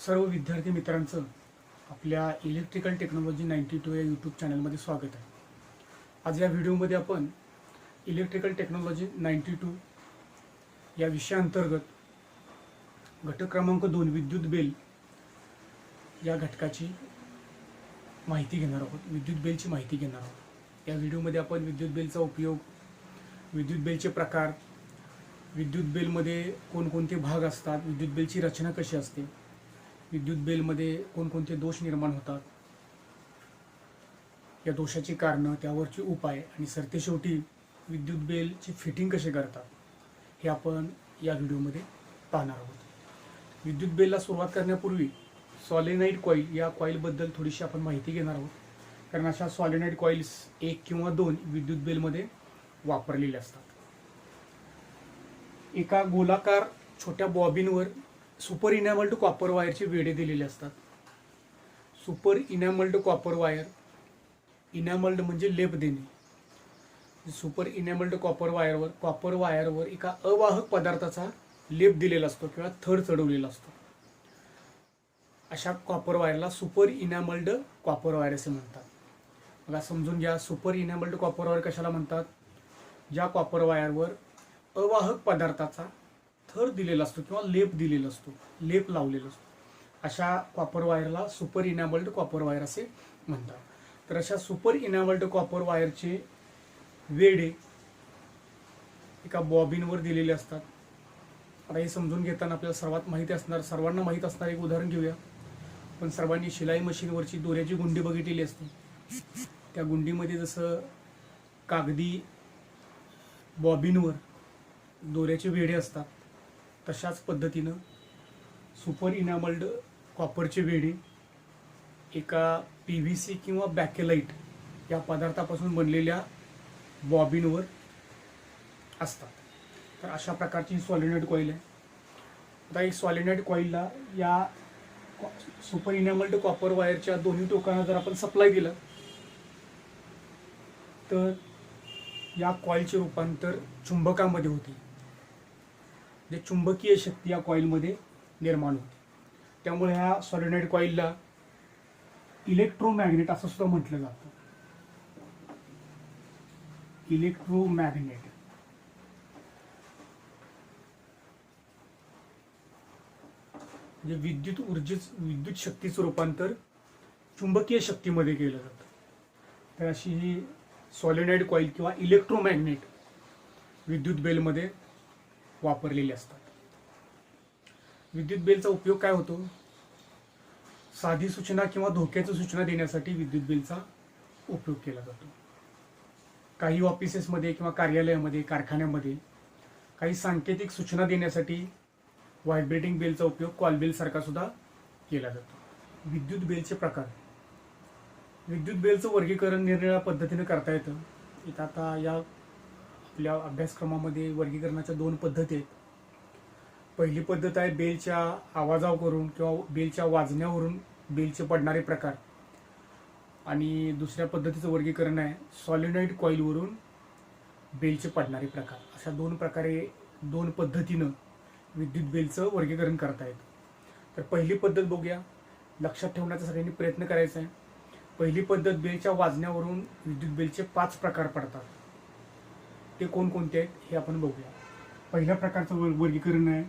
सर्व विद्यार्थी मित्रांचं आपल्या इलेक्ट्रिकल टेक्नॉलॉजी 92 या यूट्यूब चॅनलमध्ये स्वागत आहे। आज या व्हिडिओमध्ये आपण इलेक्ट्रिकल टेक्नॉलॉजी 92 या विषयाअंतर्गत घटक क्रमांक 2 विद्युत बेल या घटकाची माहिती घेणार आहोत। विद्युत बेलची माहिती घेणार आहोत। या व्हिडिओमध्ये आपण विद्युत बेलचा उपयोग, विद्युत बेलचे प्रकार, विद्युत बेलमध्ये कोणकोणते भाग असतात, विद्युत बेलची रचना कशी असते, विद्युत बेलमध्ये कोणकोणते दोष निर्माण होतात, या दोषाची कारणं, त्यावरचे उपाय आणि सरतेशेवटी विद्युत बेलची फिटिंग कसे करतात हे आपण या व्हिडिओमध्ये पाहणार आहोत। विद्युत बेलला सुरुवात करण्यापूर्वी सॉलिनॉइड कॉईल या कॉईलबद्दल थोडीशी आपण माहिती घेणार आहोत, कारण अशा सॉलिनॉइड कॉईल्स 1 किंवा 2 विद्युत बेलमध्ये वापरलेले असतात। एका गोलाकार छोट्या बॉबिनवर सुपर इनॅमल्ड कॉपर वायरचे वेढे दिलेले असतात। सुपर इनॅमल्ड कॉपर वायर, इनॅमल्ड म्हणजे लेप देणे। सुपर इनॅमल्ड कॉपर वायरवर एका अवाहक पदार्थाचा लेप दिलेला असतो किंवा थर चढवलेला असतो। अशा कॉपर वायरला सुपर इनॅमल्ड कॉपर वायर असे म्हणतात। मला समजून घ्या, सुपर इनॅमल्ड कॉपर वायर कशाला म्हणतात? ज्या कॉपर वायरवर अवाहक पदार्थाचा थर दिलेला असतो किंवा लेप दिलेला असतो, लेप लावलेला असतो, अशा कॉपर वायरला सुपर इनॅमल्ड कॉपर वायर असे म्हणतात। तर अशा सुपर इनॅमल्ड कॉपर वायरचे वेढे एका बॉबिनवर दिलेले असतात। आता हे समजून घेताना आपल्याला सर्वांना माहीत असणार एक उदाहरण घेऊया। पण सर्वांनी शिलाई मशीनवरची दोऱ्याची गुंडी बघितलेली असते। त्या गुंडीमध्ये जसं कागदी बॉबिनवर दोऱ्याचे वेढे असतात, तशाच पद्धतीनं सुपर इनॅमल्ड कॉपरचे वेढे एका PVC किंवा बॅकेलाइट या पदार्थापासून बनलेल्या बॉबिनवर असतात। तर अशा प्रकारची सॉलिनॉइड कॉईल आहे। आता एक सॉलिनॉइड कॉईलला या सुपर इनॅमल्ड कॉपर वायरच्या दोन्ही टोकांना जर आपण सप्लाय दिलं तर या कॉईलचे रूपांतर चुंबकामध्ये होते। जे चुंबकीय शक्ती या कॉईलमध्ये निर्माण होते। त्यामुळे ह्या सॉलिनॉइड कॉईलला इलेक्ट्रोमॅग्नेट असं सुद्धा म्हटलं जातं। इलेक्ट्रोमॅग्नेट म्हणजे विद्युत शक्तीचं रूपांतर चुंबकीय शक्तीमध्ये केलं जातं। तर अशी ही सॉलिनॉइड कॉईल किंवा इलेक्ट्रोमॅग्नेट विद्युत बेलमध्ये वापरलेली असतात। विद्युत बेलचा उपयोग काय होतो? साधी सूचना किंवा धोक्याची सूचना देण्यासाठी विद्युत बेलचा उपयोग केला जातो। काही ऑफिसेसमध्ये किंवा कार्यालयामध्ये, कारखान्यामध्ये काही सांकेतिक सूचना देण्यासाठी व्हायब्रेटिंग बेलचा उपयोग कॉल बेल सारखा सुद्धा केला जातो। विद्युत बेलचे प्रकार, विद्युत बेलचं वर्गीकरण निरनिराळ्या पद्धतीने करता येतं। इथं आता या आपल्या अभ्यासक्रमामध्ये वर्गीकरणाच्या 2 पद्धती आहेत। पहिली पद्धत आहे बेलच्या आवाजावरून किंवा बेलच्या वाजण्यावरून बेलचे पडणारे प्रकार, आणि दुसऱ्या पद्धतीचं वर्गीकरण आहे सॉलिनॉइड कॉईलवरून बेलचे पडणारे प्रकार। अशा 2 पद्धतीनं विद्युत बेलचं वर्गीकरण करता येतं। तर पहिली पद्धत बघूया, लक्षात ठेवण्याचा सगळ्यांनी प्रयत्न करायचा आहे। पहिली पद्धत, बेलच्या वाजण्यावरून विद्युत बेलचे 5 प्रकार पडतात। ते कोणकोणते आहेत हे आपण बघूया। पहिल्या प्रकारचं वर्गीकरण आहे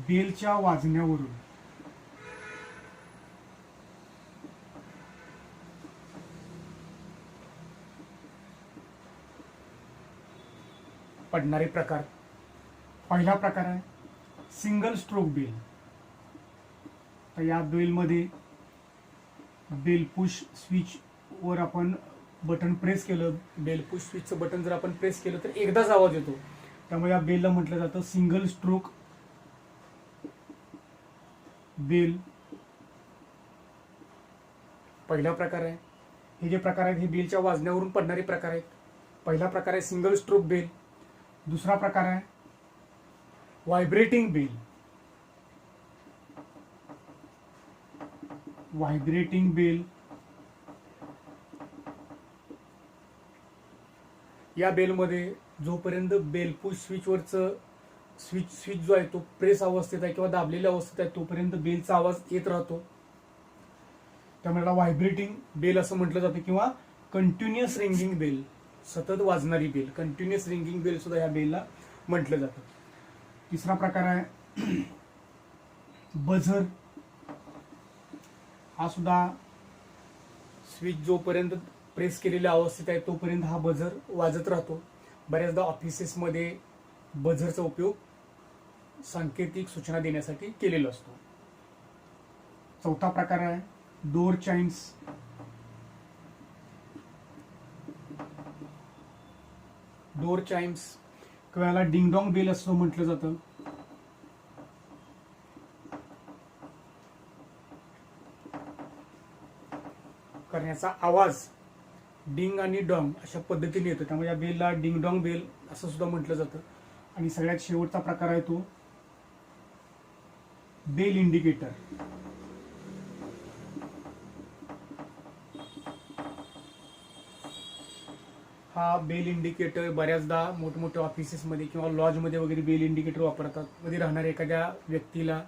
बेलच्या वाजण्यावरून पडणारे प्रकार। पहिला प्रकार आहे सिंगल स्ट्रोक बेल। तर या बेलमध्ये बेल पुश स्विच वर आपण बटन प्रेस केलं, बेल पुश स्विचचं बटन जर आपण प्रेस केलं तर एकदाच आवाज येतो। त्यामुळे या बेलला म्हटलं जातं सिंगल स्ट्रोक बेल। पहिला प्रकार आहे। हे जे प्रकार आहेत हे बेलच्या वाजण्यावरून पडणारे प्रकार आहेत। पहिला प्रकार आहे सिंगल स्ट्रोक बेल। दुसरा प्रकार आहे व्हायब्रेटिंग बेल। व्हायब्रेटिंग बेल या बेलमध्ये जोपर्यंत बेल पुश स्विचवरचं स्विच जो आहे तो प्रेस अवस्थेत आहे किंवा दाबलेल्या अवस्थेत आहे तोपर्यंत बेलचा आवाज येत राहतो, त्यामुळे याला व्हायब्रेटिंग बेल असं म्हटलं जातं किंवा कंटिन्युअस रिंगिंग बेल, सतत वाजणारी बेल, कंटिन्युअस रिंगिंग बेल सुद्धा या बेलला म्हटलं जातं. तिसरा प्रकार आहे बझर. हा सुद्धा स्विच जोपर्यंत प्रेस केलेल्या अवस्थेत आहे तोपर्यंत हा बझर वाजत राहतो. बऱ्याचदा ऑफिसेसमध्ये बझरचा उपयोग सांकेतिक सूचना देण्यासाठी केलेला असतो. चौथा प्रकार आहे डोर चाइम्स. डोर चाइम्स किंवा याला डिंगडॉंग बेल असं म्हटलं जातं. करण्याचा आवाज डिंग आणि डॉंग अशा पद्धतीने येतो, त्यामुळे या बेलला डिंगडॉंग बेल असं सुद्धा म्हटलं जातं. आणि सगळ्यात शेवटचा प्रकार आहे तो बेल इंडिकेटर. हा बेल इंडिकेटर बऱ्याचदा मोठमोठ्या ऑफिसेसमध्ये किंवा लॉजमध्ये वगैरे बेल इंडिकेटर वापरतात. मध्ये राहणाऱ्या एखाद्या व्यक्तीला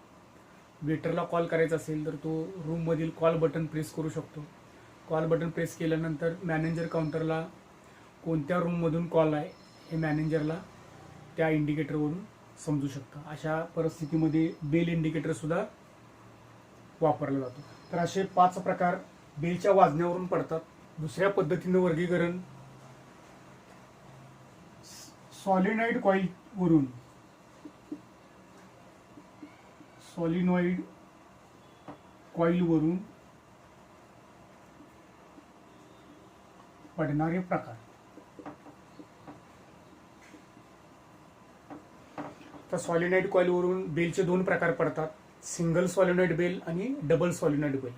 वेटरला कॉल करायचा असेल तर तो रूममधील कॉल बटन प्रेस करू शकतो. कॉल बटन प्रेस केल्यानंतर मॅनेजर काउंटरला कोणत्या रूममधून कॉल आहे हे मॅनेजरला त्या इंडिकेटरवरून समजू शकतं. अशा परिस्थितीमध्ये बेल इंडिकेटर सुद्धा वापरला जातो. तर असे 5 प्रकार बेलच्या वाजण्यावरून पडतात. दुसऱ्या पद्धतीनं वर्गीकरण सॉलिनॉइड कॉइलवरून पडणारे प्रकार. तर सॉलिनॉइड कॉइलवरून बेलचे 2 प्रकार पडतात, सिंगल सॉलिनॉइड बेल आणि डबल सॉलिनॉइड बेल.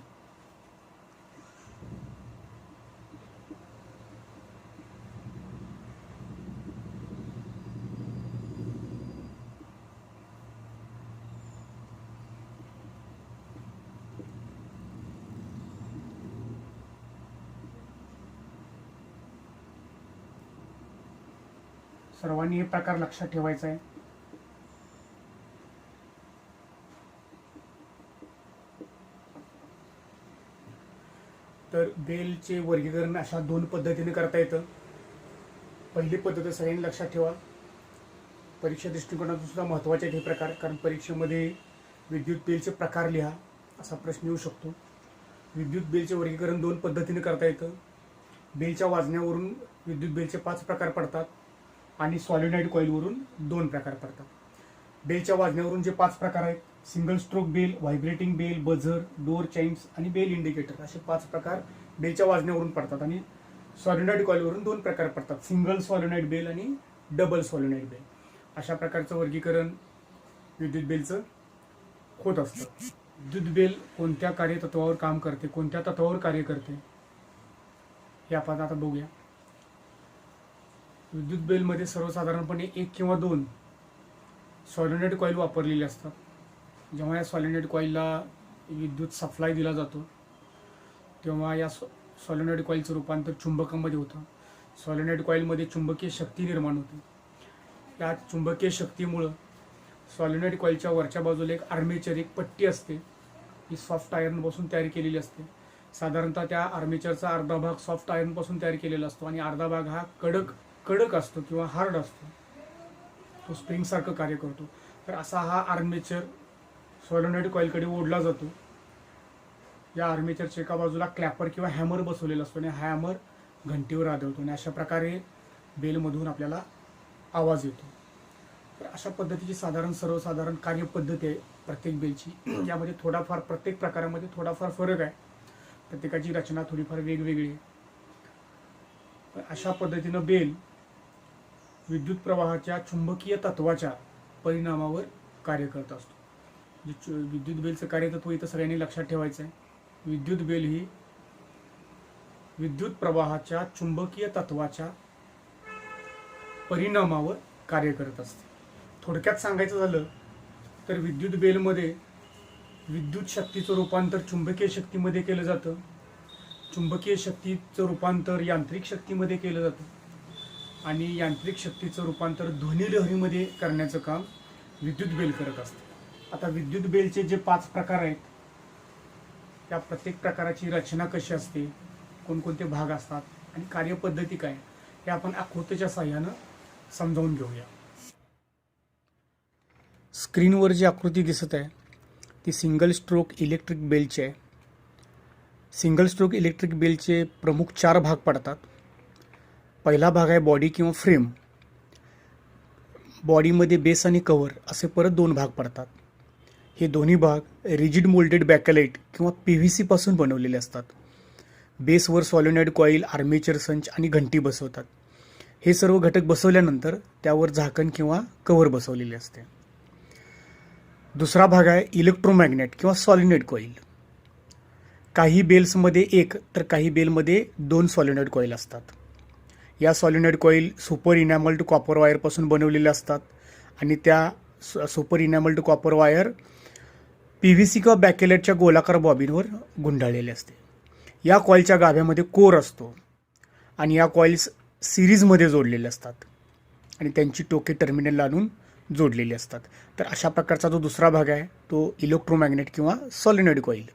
सर्वांनी हे प्रकार लक्षात ठेवायचा आहे. तर बेलचे वर्गीकरण अशा 2 पद्धतीने करता येतं. पहिली पद्धत सगळ्यांनी लक्षात ठेवा, परीक्षा दृष्टिकोनातून सुद्धा महत्त्वाचे आहेत हे प्रकार, कारण परीक्षेमध्ये विद्युत बेलचे प्रकार लिहा असा प्रश्न येऊ शकतो. विद्युत बेलचे वर्गीकरण 2 पद्धतीने करता येतं. बेलच्या वाजण्यावरून विद्युत बेलचे 5 प्रकार पडतात आणि सॉलिनॉइड कॉइलवरून 2 प्रकार पडतात. बेलच्या वाजण्यावरून जे 5 प्रकार आहेत, single stroke bell, vibrating bell, buzzer, door chimes आणि बेल इंडिकेटर, असे 5 प्रकार बेलच्या वाजण्यावरून पडतात. आणि सॉलिनॉइड कॉइलवरून 2 प्रकार पडतात, सिंगल सॉलिनॉइड बेल आणि डबल सॉलिनॉइड बेल. अशा प्रकारचं वर्गीकरण विद्युत बेलचं होत असतं. विद्युत बेल कोणत्या कार्यतत्वावर काम करते, कोणत्या तत्वावर कार्य करते हे आपण आता बघूया. विद्युत बेलमध्ये सर्वसाधारणपणे 1 किंवा 2 सॉलिनॉइड कॉइल वापरलेले असतात. जेव्हा या सॉलिनॉइड कॉइलला विद्युत सप्लाय दिला जातो तेव्हा या सॉलिनॉइड कॉइलचं रूपांतर चुंबकामध्ये होतं. सॉलिनॉइड कॉइलमध्ये चुंबकीय शक्ती निर्माण होते. या चुंबकीय शक्तीमुळं सॉलिनॉइड कॉइलच्या वरच्या बाजूला एक आर्मेचर, एक पट्टी असते, ही सॉफ्ट आयर्नपासून तयार केलेली असते. साधारणतः त्या आर्मेचरचा अर्धा भाग सॉफ्ट आयर्नपासून तयार केलेला असतो आणि अर्धा भाग हा कडक असतो किंवा हार्ड असतो, तो स्प्रिंगसारखं कार्य करतो. तर असा हा आर्मेचर सॉलिनॉइड कॉइलकडे ओढला जातो. या आर्मेचरच्या एका बाजूला क्लॅपर किंवा हॅमर बसवलेला असतो आणि हॅमर घंटीवर आदळतो आणि अशा प्रकारे बेलमधून आपल्याला आवाज येतो. तर अशा पद्धतीची सर्वसाधारण कार्यपद्धती आहे प्रत्येक बेलची. यामध्ये थोडाफार प्रत्येक प्रकारामध्ये थोडाफार फरक आहे, प्रत्येकाची रचना थोडीफार वेगवेगळी आहे. अशा पद्धतीनं बेल विद्युत प्रवाहाच्या चुंबकीय तत्वाच्या परिणामावर कार्य करत असतो. विद्युत बेलचं कार्यतत्व इथं सगळ्यांनी लक्षात ठेवायचं आहे. विद्युत बेल ही विद्युत प्रवाहाच्या चुंबकीय तत्वाच्या परिणामावर कार्य करत असते. थोडक्यात सांगायचं झालं तर विद्युत बेलमध्ये विद्युत शक्तीचं रूपांतर चुंबकीय शक्तीमध्ये केलं जातं, चुंबकीय शक्तीचं रूपांतर यांत्रिक शक्तीमध्ये केलं जातं आणि यांत्रिक शक्तीचं रूपांतर ध्वनिलहरीमध्ये करण्याचं काम विद्युत बेल करत असते. आता विद्युत बेलचे जे 5 प्रकार आहेत, त्या प्रत्येक प्रकाराची रचना कशी असते, कोणकोणते भाग असतात आणि कार्यपद्धती काय, हे आपण आकृतीच्या सहाय्यानं समजावून घेऊया. स्क्रीनवर जी आकृती दिसत आहे ती सिंगल स्ट्रोक इलेक्ट्रिक बेलची आहे. सिंगल स्ट्रोक इलेक्ट्रिक बेलचे प्रमुख 4 भाग पडतात. पहिला भाग आहे बॉडी किंवा फ्रेम. बॉडीमध्ये बेस आणि कव्हर असे परत 2 भाग पडतात. हे दोन्ही भाग रिजिड मोल्डेड बॅकलाइट किंवा PVC पासून बनवलेले असतात. बेसवर सॉलिनॉइड कॉईल, आर्मेचर संच आणि घंटी बसवतात. हे सर्व घटक बसवल्यानंतर त्यावर झाकण किंवा कव्हर बसवलेले असते. दुसरा भाग आहे इलेक्ट्रोमॅग्नेट किंवा सॉलिनॉइड कॉईल. काही बेल्समध्ये 1 तर काही बेलमध्ये 2 सॉलिनॉइड कॉईल असतात. या सॉलिनॉइड कॉईल सुपर इनॅमल्ड कॉपर वायरपासून बनवलेले असतात आणि त्या सुपर इनॅमल्ड कॉपर वायर PVC किंवा बॅकेलेटच्या गोलाकार बॉबिनवर गुंडाळलेले असते. या कॉईलच्या गाभ्यामध्ये कोर असतो आणि या कॉईल्स सिरीजमध्ये जोडलेले असतात आणि त्यांची टोके टर्मिनलला आणून जोडलेली असतात. तर अशा प्रकारचा जो दुसरा भाग आहे तो इलेक्ट्रोमॅग्नेट किंवा सॉलिनॉइड कॉईल.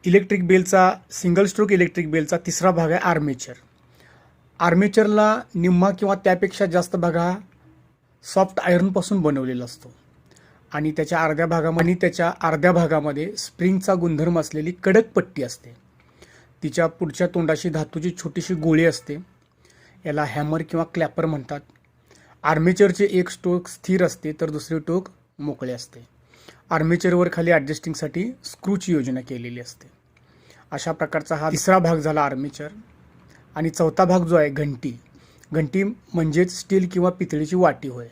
इलेक्ट्रिक बेलचा, सिंगल स्ट्रोक इलेक्ट्रिक बेलचा तिसरा भाग आहे आर्मेचर. आर्मेचरला निम्मा किंवा त्यापेक्षा जास्त भाग हा सॉफ्ट आयर्नपासून बनवलेला असतो आणि त्याच्या अर्ध्या भागामध्ये स्प्रिंगचा गुणधर्म असलेली कडक पट्टी असते. तिच्या पुढच्या तोंडाशी धातूची छोटीशी गोळी असते. याला हॅमर किंवा क्लॅपर म्हणतात. आर्मेचरचे एक टोक स्थिर असते तर दुसरे टोक मोकळे असते. आर्मेचरवर खाली ॲडजस्टिंगसाठी स्क्रूची योजना केलेली असते. अशा प्रकारचा हा तिसरा भाग झाला आर्मेचर. आणि चौथा भाग जो आहे घंटी. घंटी म्हणजेच स्टील किंवा पितळीची वाटी होय.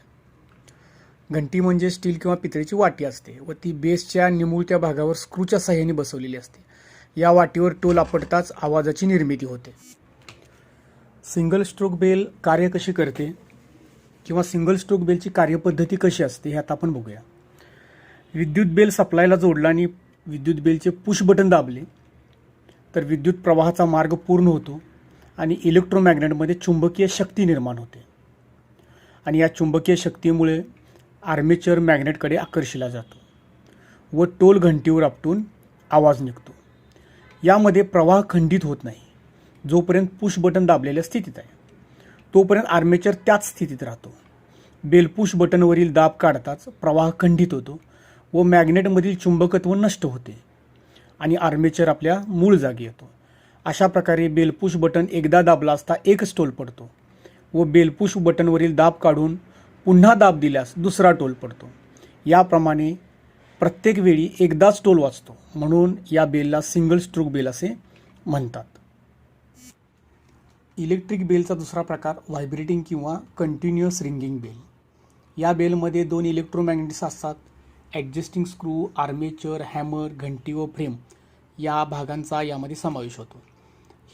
घंटी म्हणजे स्टील किंवा पितळीची वाटी असते व ती बेसच्या निमुळत्या भागावर स्क्रूच्या साहाय्याने बसवलेली असते. या वाटीवर टोल आपटताच आवाजाची निर्मिती होते. सिंगल स्ट्रोक बेल कार्य कशी करते किंवा सिंगल स्ट्रोक बेलची कार्यपद्धती कशी असते हे आता आपण बघूया. विद्युत बेल सप्लायला जोडला आणि विद्युत बेलचे पुश बटन दाबले तर विद्युत प्रवाहाचा मार्ग पूर्ण होतो आणि इलेक्ट्रोमॅग्नेटमध्ये चुंबकीय शक्ती निर्माण होते आणि या चुंबकीय शक्तीमुळे आर्मेचर मॅग्नेटकडे आकर्षिला जातो व टोल घंटीवर आपटून आवाज निघतो. यामध्ये प्रवाह खंडित होत नाही. जोपर्यंत पुश बटन दाबलेल्या स्थितीत आहे तोपर्यंत आर्मेचर त्याच स्थितीत राहतो. बेल पुश बटनवरील दाब काढताच प्रवाह खंडित होतो व मॅग्नेटमधील चुंबकत्व नष्ट होते आणि आर्मेचर आपल्या मूळ जागी येतो. अशा प्रकारे बेलपुश बटन एकदा दाबला असता एकच टोल पडतो व बेलपुश बटनवरील दाब काढून पुन्हा दाब दिल्यास दुसरा टोल पडतो. याप्रमाणे प्रत्येक वेळी एकदाच टोल वाजतो, म्हणून या बेलला सिंगल स्ट्रोक बेल असे म्हणतात. इलेक्ट्रिक बेलचा दुसरा प्रकार व्हायब्रेटिंग किंवा कंटिन्युअस रिंगिंग बेल. या बेलमध्ये 2 इलेक्ट्रोमॅग्नेट्स असतात. ॲडजस्टिंग स्क्रू, आर्मेचर, हॅमर, घंटी व फ्रेम या भागांचा यामध्ये समावेश होतो.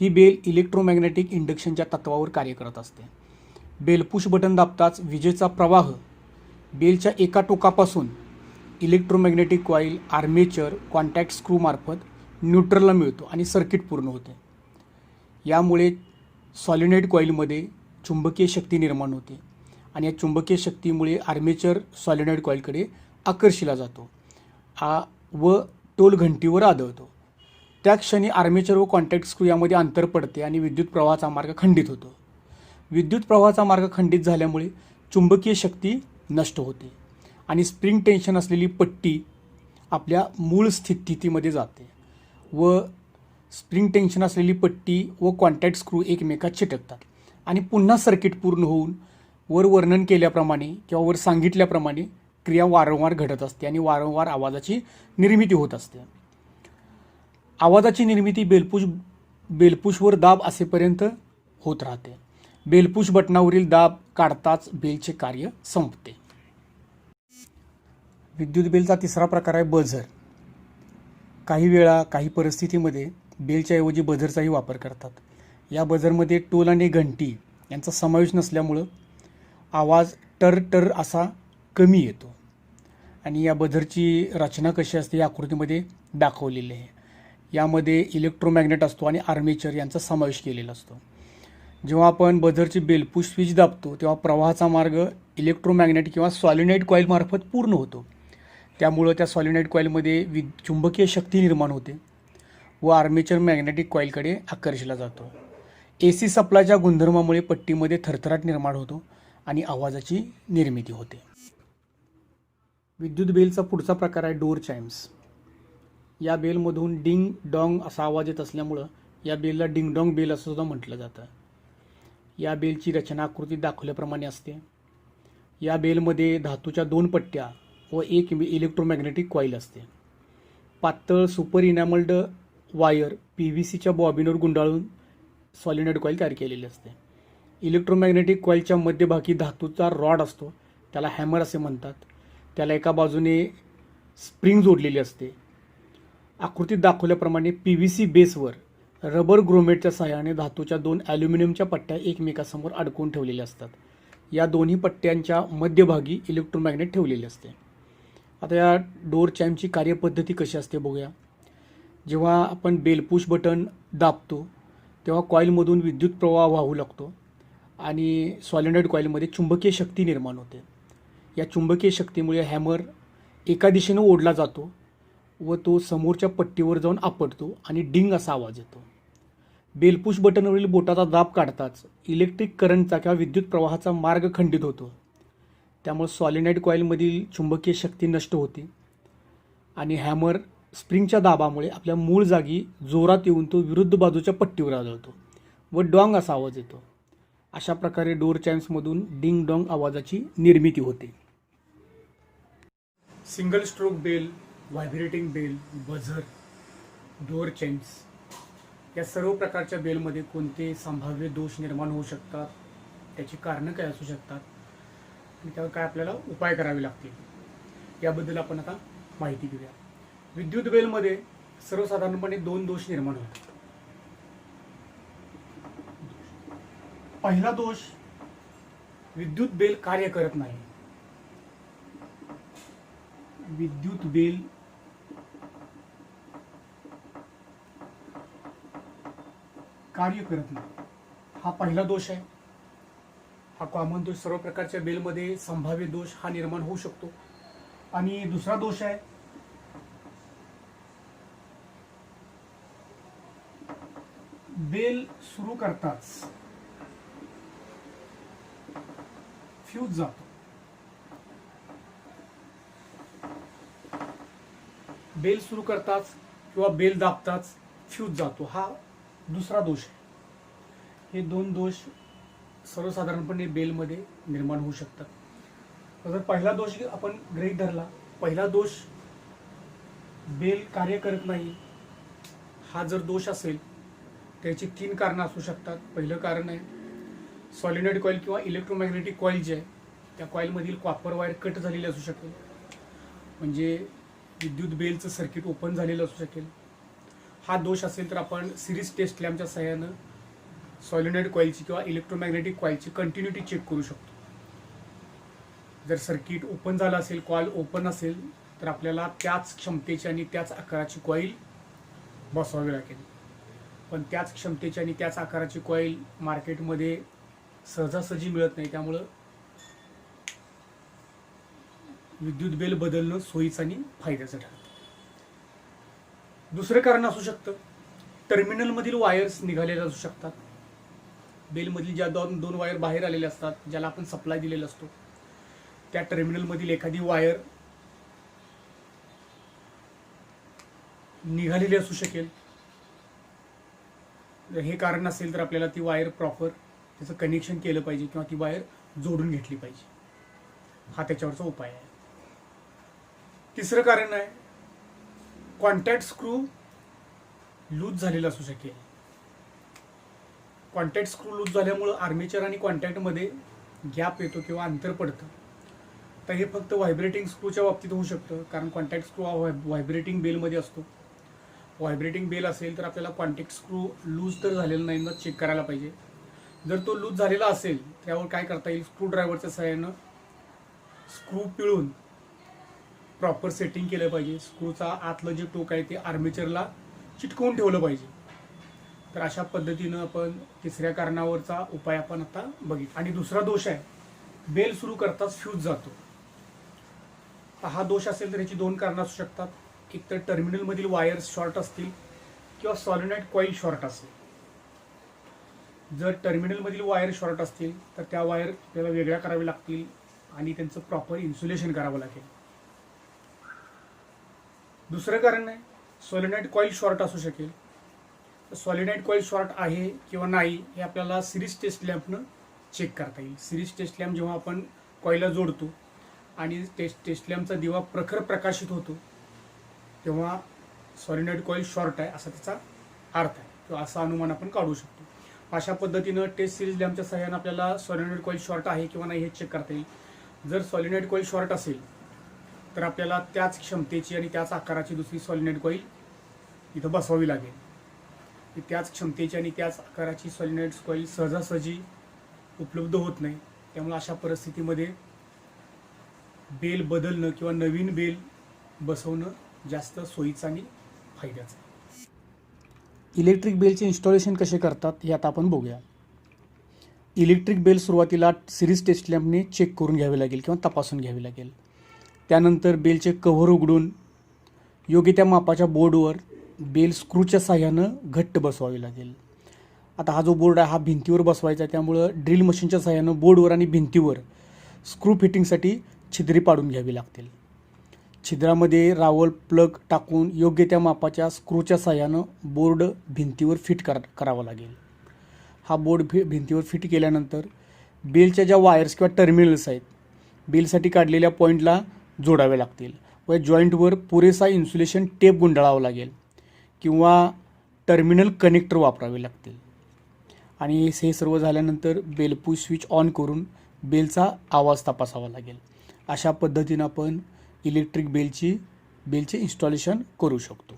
ही बेल इलेक्ट्रोमॅग्नेटिक इंडक्शनच्या तत्वावर कार्य करत असते. बेल पुश बटन दाबताच विजेचा प्रवाह बेलच्या एका टोकापासून इलेक्ट्रोमॅग्नेटिक कॉईल, आर्मेचर, कॉन्टॅक्ट स्क्रूमार्फत न्यूट्रलला मिळतो आणि सर्किट पूर्ण होते. यामुळे सॉलिनॉइड कॉईलमध्ये चुंबकीय शक्ती निर्माण होते आणि या चुंबकीय शक्तीमुळे आर्मेचर सॉलिनॉइड कॉईलकडे आकर्षिला जातो व टोल घंटीवर आदळतो. त्या क्षणी आर्मेचर व कॉन्टॅक्ट स्क्रू यामध्ये अंतर पडते आणि विद्युत प्रवाहाचा मार्ग खंडित होतो. विद्युत प्रवाहाचा मार्ग खंडित झाल्यामुळे चुंबकीय शक्ती नष्ट होते आणि स्प्रिंग टेन्शन असलेली पट्टी आपल्या मूळ स्थितीमध्ये जाते व स्प्रिंग टेन्शन असलेली पट्टी व कॉन्टॅक्ट स्क्रू एकमेकात चिटकतात आणि पुन्हा सर्किट पूर्ण होऊन वर वर्णन केल्याप्रमाणे किंवा वर सांगितल्याप्रमाणे क्रिया वारंवार घडत असते आणि वारंवार आवाजाची निर्मिती होत असते. आवाजाची निर्मिती बेलपुशवर दाब असेपर्यंत होत राहते. बेलपुश बटनावरील दाब काढताच बेलचे कार्य संपते. विद्युत बेलचा तिसरा प्रकार आहे बझर. काही वेळा काही परिस्थितीमध्ये बेलच्या ऐवजी बझरचाही वापर करतात. या बझरमध्ये टोल आणि घंटी यांचा समावेश नसल्यामुळं आवाज टर असा कमी येतो आणि या बझरची रचना कशी असते या आकृतीमध्ये दाखवलेली आहे. यामध्ये इलेक्ट्रोमॅग्नेट असतो आणि आर्मेचर यांचा समावेश केलेला असतो. जेव्हा आपण बझरची बेल पुश स्विच दाबतो तेव्हा प्रवाहाचा मार्ग इलेक्ट्रोमॅग्नेट किंवा सॉलिनॉइड कॉईलमार्फत पूर्ण होतो. त्यामुळं त्या सॉलिनॉइड कॉईलमध्ये चुंबकीय शक्ती निर्माण होते व आर्मेचर मॅग्नेटिक कॉईलकडे आकर्षला जातो. AC सप्लायच्या गुणधर्मामुळे पट्टीमध्ये थरथराट निर्माण होतो आणि आवाजाची निर्मिती होते. विद्युत बेलचा पुढचा प्रकार आहे डोर चाइम्स. या बेलमधून डिंग डॉंग असा आवाज येत असल्यामुळं या बेलला डिंग डॉंग बेल असं सुद्धा म्हटलं जातं. या बेलची रचना आकृतीत दाखवल्याप्रमाणे असते. या बेलमध्ये धातूच्या 2 पट्ट्या व एक इलेक्ट्रोमॅग्नेटिक कॉईल असते. पातळ सुपर इनॅमल्ड वायर PVCच्या बॉबिनवर गुंडाळून सॉलिनॉइड कॉईल तयार केलेली असते. इलेक्ट्रोमॅग्नेटिक कॉईलच्या मध्यभागी धातूचा रॉड असतो, त्याला हॅमर असे म्हणतात. त्याला एका बाजूने स्प्रिंग जोडलेली असते. आकृतीत दाखवल्याप्रमाणे PVC बेसवर रबर ग्रोमेटच्या सहाय्याने धातूच्या 2 ॲल्युमिनियमच्या पट्ट्या एकमेकासमोर अडकवून ठेवलेल्या असतात. या दोन्ही पट्ट्यांच्या मध्यभागी इलेक्ट्रोमॅग्नेट ठेवलेले असते. आता या डोर चाइमची कार्यपद्धती कशी असते बघूया. जेव्हा आपण बेल पुश बटन दाबतो तेव्हा कॉईलमधून विद्युत प्रवाह वाहू लागतो आणि सॉलिनॉइड कॉईलमध्ये चुंबकीय शक्ती निर्माण होते. या चुंबकीय शक्तीमुळे हॅमर एका दिशेने ओढला जातो व तो समोरच्या पट्टीवर जाऊन आपटतो आणि डिंग असा आवाज येतो. बेल पुश बटनवरील बोटाचा दाब काढताच इलेक्ट्रिक करंटचा किंवा विद्युत प्रवाहाचा मार्ग खंडित होतो. त्यामुळे सॉलिनॉइड कॉईलमधील चुंबकीय शक्ती नष्ट होते आणि हॅमर स्प्रिंगच्या दाबामुळे आपल्या मूळ जागी जोरात येऊन तो विरुद्ध बाजूच्या पट्टीवर आदळतो व डॉंग असा आवाज येतो. अशा प्रकारे डोर चाइम्समधून डिंग डॉंग आवाजाची निर्मिती होते. Single stroke bell, vibrating bell, buzzer, door chimes या सर्व प्रकारच्या बेलमध्ये कोणते संभाव्य दोष निर्माण होऊ शकतात, त्याची कारणं काय असू शकतात आणि त्यावर काय आपल्याला उपाय करावे लागतील याबद्दल आपण आता माहिती घेऊया. विद्युत बेलमध्ये सर्वसाधारणपणे 2 दोष निर्माण होतात. पहिला दोष, विद्युत बेल कार्य करत नाही. विद्युत बेल कार्य करत नाही, हा पहिला दोष आहे. हा कॉमन दोष, सर्व प्रकारच्या बेलमध्ये संभाव्य दोष हा निर्माण होऊ शकतो. आणि दुसरा दोष आहे, बेल सुरू करताच फ्यूज जातो. बेल सुरू करताच किंवा बेल दाबताच फ्यूज जातो, हा दुसरा दोष आहे. हे 2 दोष सर्वसाधारणपणे बेलमध्ये निर्माण होऊ शकतात. जर पहिला दोष आपण गृहीत धरला, पहिला दोष बेल कार्य करत नाही हा जर दोष असेल त्याची 3 कारणं असू शकतात. पहिलं कारण आहे सॉलिनॉइड कॉईल किंवा इलेक्ट्रोमॅग्नेटिक कॉईल जे आहे त्या कॉईलमधील कॉपर वायर कट झालेली असू शकेल, म्हणजे विद्युत बेलचं सर्किट ओपन झालेलं असू शकेल. हा दोष असेल तर आपण सिरीज टेस्ट लॅम्पच्या सहाय्यानं सॉलिनॉइड कॉईलची किंवा इलेक्ट्रोमॅग्नेटिक कॉईलची कंटिन्युटी चेक करू शकतो. जर सर्किट ओपन झालं असेल, कॉईल ओपन असेल तर आपल्याला त्याच क्षमतेची आणि त्याच आकाराची कॉईल बसवावी लागेल. पण त्याच क्षमतेची आणि त्याच आकाराची कॉईल मार्केटमध्ये सहजासहजी मिळत नाही, त्यामुळं विद्युत बेल बदलणं सोयीचं आणि फायद्याचं ठरतं. दुसरं कारण असू शकतं, टर्मिनलमधील वायर्स निघालेल्या असू शकतात. बेलमधील ज्या 2 वायर बाहेर आलेले असतात, ज्याला आपण सप्लाय दिलेला असतो, त्या टर्मिनलमधील एखादी वायर निघालेली असू शकेल. जर हे कारण असेल तर आपल्याला ती वायर प्रॉपर त्याचं कनेक्शन केलं पाहिजे किंवा ती वायर जोडून घेतली पाहिजे. हा त्याच्यावरचा उपाय आहे. तिसरं कारण आहे कॉन्टॅक्ट स्क्रू लूज झालेला असू शकेल. कॉन्टॅक्ट स्क्रू लूज झाल्यामुळं आर्मेचर आणि कॉन्टॅक्टमध्ये गॅप येतो किंवा अंतर पडतं. तर हे फक्त व्हायब्रेटिंग स्क्रूच्या बाबतीत होऊ शकतं, कारण कॉन्टॅक्ट स्क्रू हा व्हायब्रेटिंग बेलमध्ये असतो. व्हायब्रेटिंग बेल असेल तर आपल्याला कॉन्टॅक्ट स्क्रू लूज तर झालेला नाही ना चेक करायला पाहिजे. जर तो लूज झालेला असेल त्यावर काय करता येईल, स्क्रू ड्रायव्हरच्या सहाय्यानं स्क्रू पिळून प्रॉपर सेटिंग केलं पाहिजे. स्क्रूचा आतलं जे टोक आहे ते आर्मेचरला चिटकवून ठेवलं पाहिजे. तर अशा पद्धतीनं आपण तिसऱ्या कारणावरचा उपाय आपण आता बघितला. आणि दुसरा दोष आहे, बेल सुरू करताच फ्यूज जातो. हा दोष असेल तर याची दोन कारणं असू शकतात. एक तर टर्मिनलमधील वायर्स शॉर्ट असतील किंवा सॉलिनॉइड कॉईल शॉर्ट असेल. जर टर्मिनलमधील वायर शॉर्ट असतील तर त्या वायर आपल्याला वेगळ्या कराव्या लागतील आणि त्यांचं प्रॉपर इन्सुलेशन करावं लागेल. दुसरं कारण आहे, सॉलिनॉइड कॉईल शॉर्ट असू शकेल. सॉलिनॉइड कॉईल शॉर्ट आहे किंवा नाही हे आपल्याला सिरीज टेस्ट लॅम्पनं चेक करता येईल. सिरीज टेस्ट लॅम्प जेव्हा आपण कॉईलला जोडतो आणि टेस्ट लॅम्पचा दिवा प्रखर प्रकाशित होतो तेव्हा सॉलिनॉइड कॉईल शॉर्ट आहे असा त्याचा अर्थ आहे किंवा असा अनुमान आपण काढू शकतो. अशा पद्धतीनं टेस्ट सिरीज लॅम्पच्या सहाय्याने आपल्याला सॉलिनॉइड कॉईल शॉर्ट आहे किंवा नाही हे चेक करता येईल. जर सॉलिनॉइड कॉईल शॉर्ट असेल तर आपल्याला त्याच क्षमतेची आणि त्याच आकाराची दुसरी सॉलिनॉइड कॉईल इथं बसवावी लागेल. त्याच क्षमतेची आणि त्याच आकाराची सॉलिनॉइड कॉईल सहजासहजी उपलब्ध होत नाही. त्यामुळे अशा परिस्थितीमध्ये बेल बदलणं किंवा नवीन बेल बसवणं जास्त सोयीचं आणि फायद्याचं. इलेक्ट्रिक बेलचे इन्स्टॉलेशन कसे करतात हे आता आपण बघूया. इलेक्ट्रिक बेल सुरुवातीला सिरीज टेस्ट लॅम्पने चेक करून घ्यावे लागेल किंवा तपासून घ्यावे लागेल. त्यानंतर बेलचे कव्हर उघडून योग्य त्या मापाच्या बोर्डवर बेल स्क्रूच्या साह्यानं घट्ट बसवावी लागेल. आता हा जो बोर्ड आहे हा भिंतीवर बसवायचा आहे, त्यामुळं ड्रिल मशीनच्या साह्यानं बोर्डवर आणि भिंतीवर स्क्रू फिटिंगसाठी छिद्री पाडून घ्यावी लागतील. छिद्रामध्ये रावल प्लग टाकून योग्य त्या मापाच्या स्क्रूच्या साह्यानं बोर्ड भिंतीवर फिट करावा लागेल. हा बोर्ड भिंतीवर फिट केल्यानंतर बेलच्या ज्या वायर्स किंवा टर्मिनल्स आहेत बेलसाठी काढलेल्या पॉईंटला जोडावे लागतील व जॉईंटवर पुरेसा इन्सुलेशन टेप गुंडाळावा लागेल किंवा टर्मिनल कनेक्टर वापरावे लागतील. आणि हे सर्व झाल्यानंतर बेल पुश स्विच ऑन करून बेलचा आवाज तपासावा लागेल. अशा पद्धतीनं आपण इलेक्ट्रिक बेलचे इन्स्टॉलेशन करू शकतो.